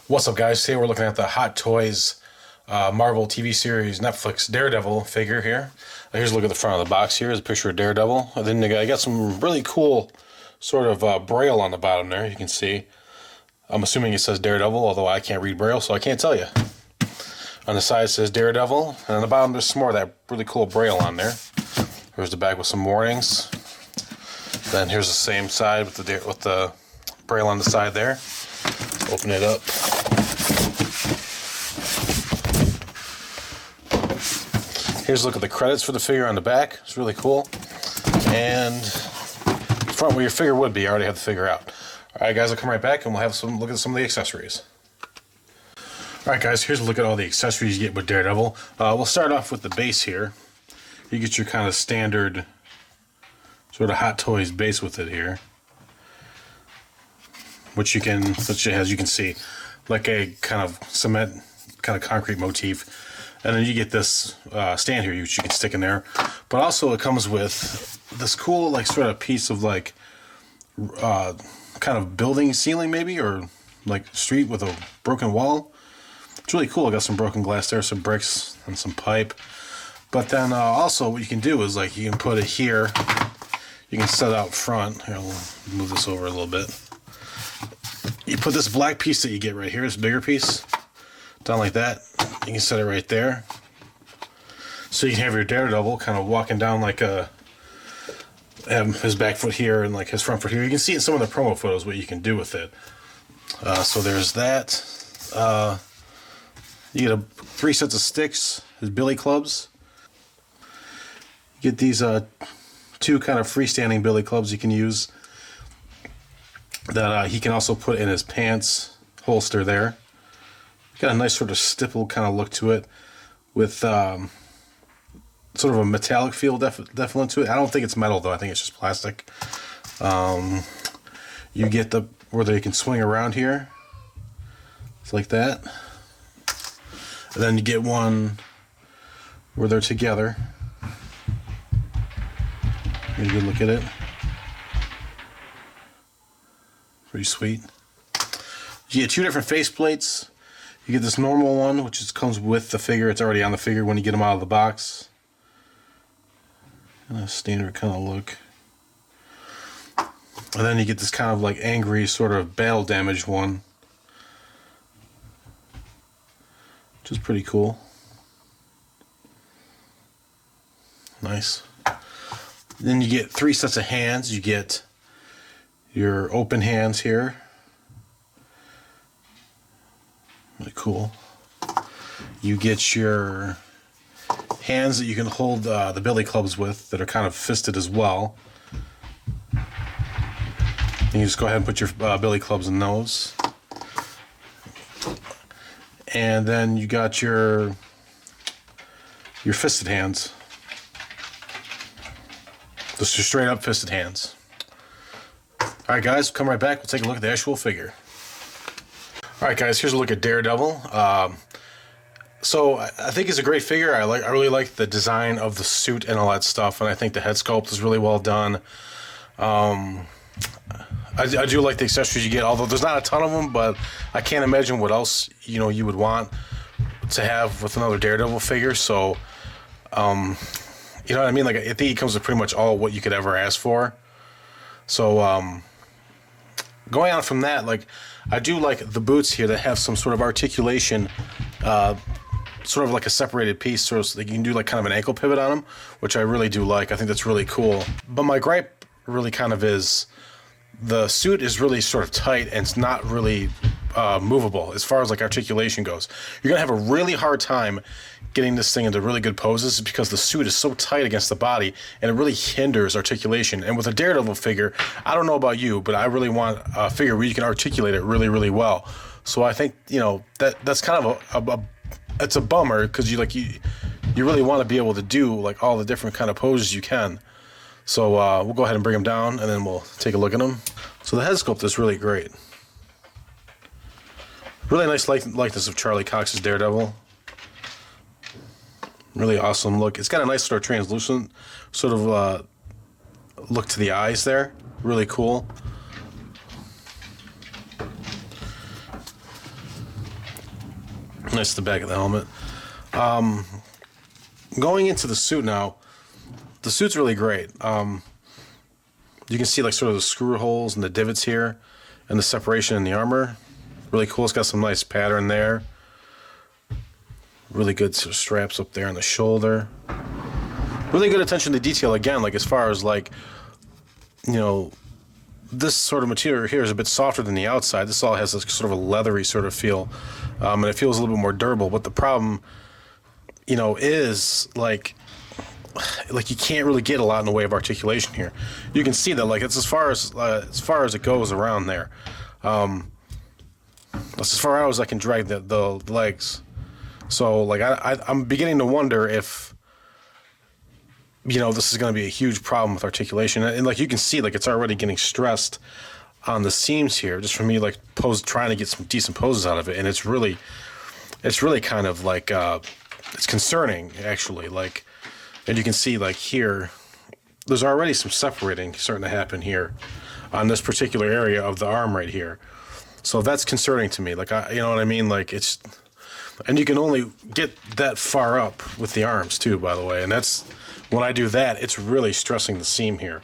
What's up, guys? Today we're looking at the Hot Toys Marvel TV series Netflix Daredevil figure here. Here's a look at the front of the box. Here is a picture of Daredevil. And then I got some really cool sort of braille on the bottom there, you can see. I'm assuming it says Daredevil, although I can't read braille, so I can't tell you. On the side it says Daredevil, and on the bottom there's some more of that really cool braille on there. Here's the back with some warnings. Then here's the same side with the braille on the side there. Open it up. Here's a look at the credits for the figure on the back. It's really cool. And the front where your figure would be, I already have the figure out. Alright guys, I'll come right back and we'll have some look at some of the accessories. Alright guys, here's a look at all the accessories you get with Daredevil. We'll start off with the base here. You get your kind of standard sort of Hot Toys base with it here. Which you can, as you can see, like a kind of cement, kind of concrete motif. And then you get this stand here, which you can stick in there. But also it comes with this cool, like, sort of piece of, like, kind of building ceiling maybe, or like street with a broken wall. It's really cool. I got some broken glass there, some bricks, and some pipe. But then also what you can do is, like, you can put it here. You can set it out front. Here, we'll move this over a little bit. You put this black piece that you get right here, this bigger piece, down like that. You can set it right there. So you can have your Daredevil kind of walking down like have his back foot here and like his front foot here. You can see in some of the promo photos what you can do with it. So there's that. You get 3 sets of sticks, his billy clubs. You get these 2 kind of freestanding billy clubs you can use that he can also put in his pants holster there. Got a nice sort of stipple kind of look to it with sort of a metallic feel definitely to it. I don't think it's metal though, I think it's just plastic. You get where they can swing around here. It's like that. And then you get one where they're together. Get a good look at it. Pretty sweet. You get 2 different face plates. You get this normal one, which comes with the figure. It's already on the figure when you get them out of the box. And a standard kind of look. And then you get this kind of like angry sort of battle damage one, which is pretty cool. Nice. Then you get 3 sets of hands. You get your open hands here. Really cool. You get your hands that you can hold the billy clubs with that are kind of fisted as well. And you just go ahead and put your billy clubs in those. And then you got your fisted hands. Just your straight up fisted hands. Alright guys, come right back. We'll take a look at the actual figure. Alright guys, here's a look at Daredevil. So I think it's a great figure. I really like the design of the suit and all that stuff, and I think the head sculpt is really well done. I do like the accessories you get, although there's not a ton of them, but I can't imagine what else you would want to have with another Daredevil figure. So you know what I mean? Like, I think it comes with pretty much all what you could ever ask for. So going on from that, like, I do like the boots here that have some sort of articulation, sort of like a separated piece, so you can do like kind of an ankle pivot on them, which I really do like. I think that's really cool. But my gripe really kind of is the suit is really sort of tight and it's not really movable as far as like articulation goes. You're gonna have a really hard time getting this thing into really good poses because the suit is so tight against the body and it really hinders articulation. And with a Daredevil figure, I don't know about you, but I really want a figure where you can articulate it really, really well. So I think that's kind of it's a bummer because you really want to be able to do like all the different kind of poses you can. So we'll go ahead and bring them down and then we'll take a look at them. So the head sculpt is really great. Really nice likeness of Charlie Cox's Daredevil. Really awesome look. It's got a nice sort of translucent sort of look to the eyes there. Really cool. That's the back of the helmet. Going into the suit now, the suit's really great. You can see like sort of the screw holes and the divots here and the separation in the armor. Really cool. It's got some nice pattern there. Really good sort of straps up there on the shoulder. Really good attention to detail again, like as far as like, you know, this sort of material here is a bit softer than the outside. This all has this sort of a leathery sort of feel, and it feels a little bit more durable. But the problem, you know, is like you can't really get a lot in the way of articulation here. You can see that like it's as far as it goes around there. That's as far out as I can drag the legs. So like I'm beginning to wonder if, you know, this is going to be a huge problem with articulation. And like you can see, like it's already getting stressed on the seams here, just from me like trying to get some decent poses out of it. And it's really kind of like it's concerning actually. Like, and you can see like here, there's already some separating starting to happen here on this particular area of the arm right here. So that's concerning to me. Like you know what I mean? Like it's. And you can only get that far up with the arms too, by the way. And that's, when I do that, it's really stressing the seam here.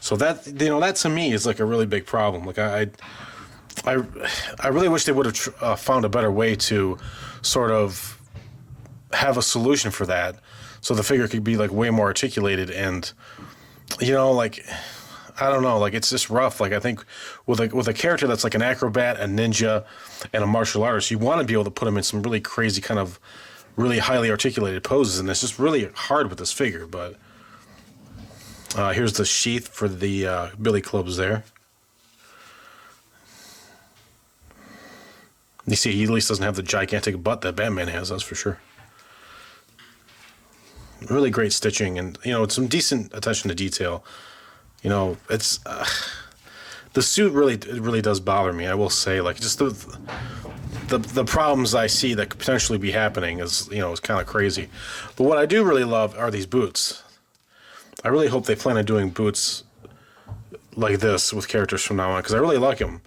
So that, you know, that to me is like a really big problem. Like I really wish they would have found a better way to sort of have a solution for that, so the figure could be like way more articulated. And, you know, like, I don't know, like it's just rough. Like I think with a character that's like an acrobat, a ninja, and a martial artist, you want to be able to put him in some really crazy kind of really highly articulated poses, and it's just really hard with this figure. But here's the sheath for the billy clubs there. You see, he at least doesn't have the gigantic butt that Batman has, that's for sure. Really great stitching, and you know, it's some decent attention to detail. You know, it's the suit really does bother me. I will say, like, just the problems I see that could potentially be happening is, you know, is kind of crazy. But what I do really love are these boots. I really hope they plan on doing boots like this with characters from now on, because I really like them.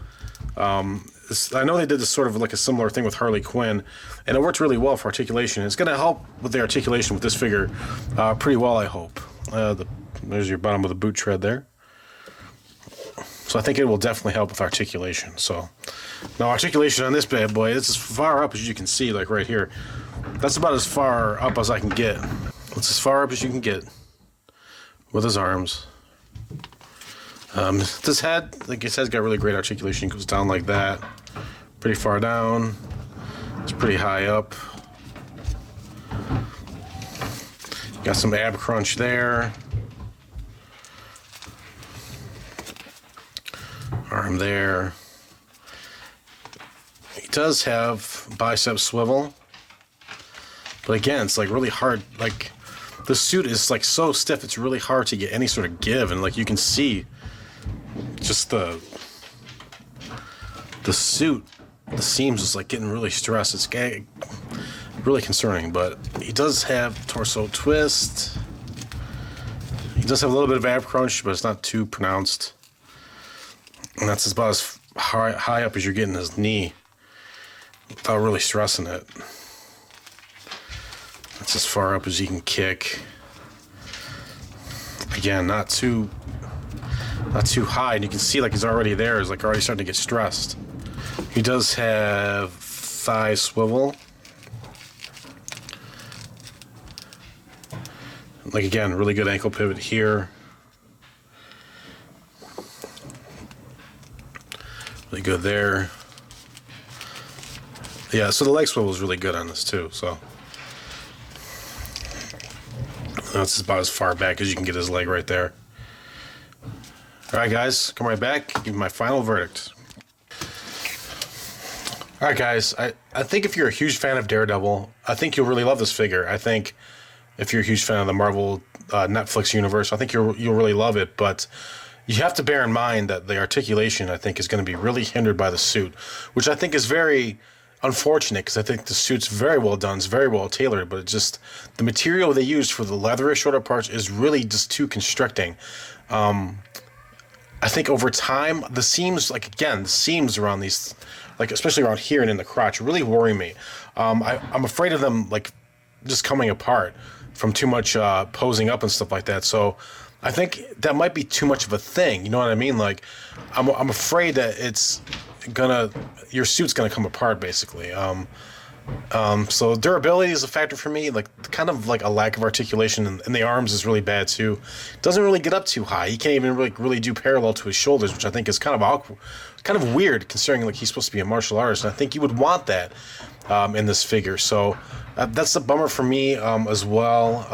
I know they did this sort of like a similar thing with Harley Quinn, and it worked really well for articulation. It's going to help with the articulation with this figure pretty well, I hope. There's your bottom of the boot tread there. So I think it will definitely help with articulation. So now articulation on this bad boy, it's as far up as you can see, like right here. That's about as far up as I can get. It's as far up as you can get with his arms. This head, like his head's got really great articulation. It goes down like that, pretty far down. It's pretty high up. Got some ab crunch there. Arm there. He does have bicep swivel, but again, it's like really hard. Like the suit is like so stiff, it's really hard to get any sort of give. And like you can see, just the suit, the seams is like getting really stressed. It's really concerning. But he does have torso twist. He does have a little bit of ab crunch, but it's not too pronounced. And that's about as high up as you're getting his knee without really stressing it. That's as far up as you can kick. Again, not too high, and you can see like he's already there. He's like already starting to get stressed. He does have thigh swivel. Like again, really good ankle pivot here. Really good there. Yeah, so the leg swivel is really good on this too. So that's about as far back as you can get his leg right there. All right, guys, come right back. Give me my final verdict. All right, guys, I think if you're a huge fan of Daredevil, I think you'll really love this figure. I think if you're a huge fan of the Marvel Netflix universe, I think you'll really love it. But you have to bear in mind that the articulation, I think, is going to be really hindered by the suit, which I think is very unfortunate, because I think the suit's very well done, it's very well tailored, but it's just the material they used for the leatherish shoulder parts is really just too constricting. I think over time, the seams, like again, the seams around these like especially around here and in the crotch, really worry me. I'm afraid of them like just coming apart from too much posing up and stuff like that. So I think that might be too much of a thing. You know what I mean? Like I'm afraid that your suit's gonna come apart basically. So durability is a factor for me. Like kind of like a lack of articulation in the arms is really bad too. Doesn't really get up too high. He can't even really do parallel to his shoulders, which I think is kind of awkward, kind of weird considering like he's supposed to be a martial artist. And I think you would want that in this figure. So that's a bummer for me as well.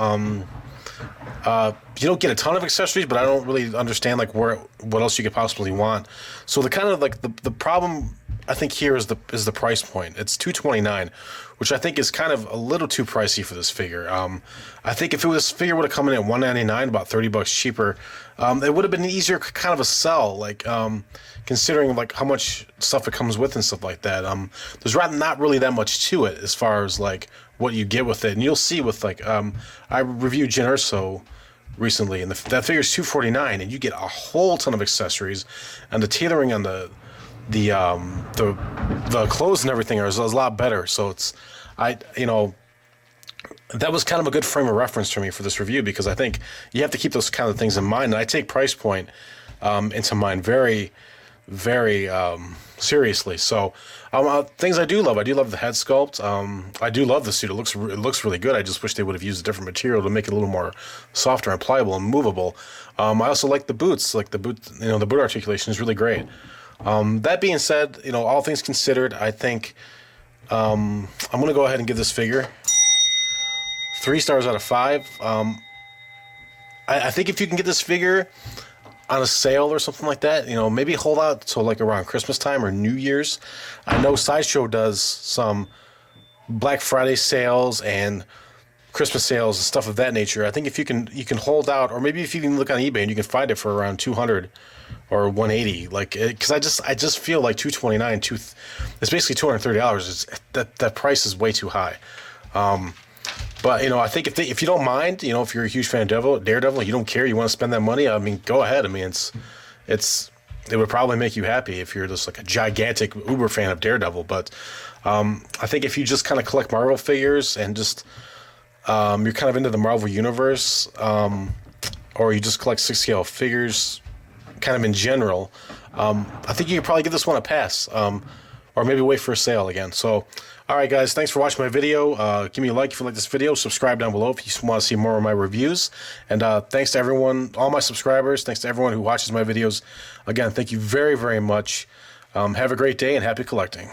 You don't get a ton of accessories, but I don't really understand like what else you could possibly want. So the kind of like the problem I think here is the price point. It's $229, which I think is kind of a little too pricey for this figure. I think if this figure would have come in at $199, about $30 cheaper, it would have been an easier kind of a sell. Like considering like how much stuff it comes with and stuff like that. There's not really that much to it as far as like what you get with it, and you'll see with like I reviewed Jyn Erso recently, and that figure's $249, and you get a whole ton of accessories, and the tailoring on the clothes and everything is a lot better. So that was kind of a good frame of reference for me for this review, because I think you have to keep those kind of things in mind. And I take price point into mind very, very seriously. So things I do love the head sculpt. I do love the suit. It looks really good. I just wish they would have used a different material to make it a little more softer and pliable and movable. I also like the boots. Like the boot articulation is really great. That being said, all things considered, I think I'm going to go ahead and give this figure 3 stars out of 5. I think if you can get this figure on a sale or something like that, maybe hold out till like around Christmas time or New Year's. I know Sideshow does some Black Friday sales and Christmas sales and stuff of that nature. I think if you can hold out, or maybe if you can look on eBay and you can find it for around $200 or $180, like, because I just feel like $229, it's basically $230. That price is way too high. But I think if you don't mind, if you're a huge fan of Daredevil, you don't care, you want to spend that money, I mean, go ahead. I mean, it would probably make you happy if you're just like a gigantic uber fan of Daredevil. But I think if you just kind of collect Marvel figures and just you're kind of into the Marvel universe, or you just collect 6-scale figures kind of in general, I think you could probably give this one a pass, or maybe wait for a sale again. So all right, guys, thanks for watching my video. Give me a like if you like this video. Subscribe down below if you want to see more of my reviews. And thanks to everyone, all my subscribers. Thanks to everyone who watches my videos. Again, thank you very, very much. Have a great day and happy collecting.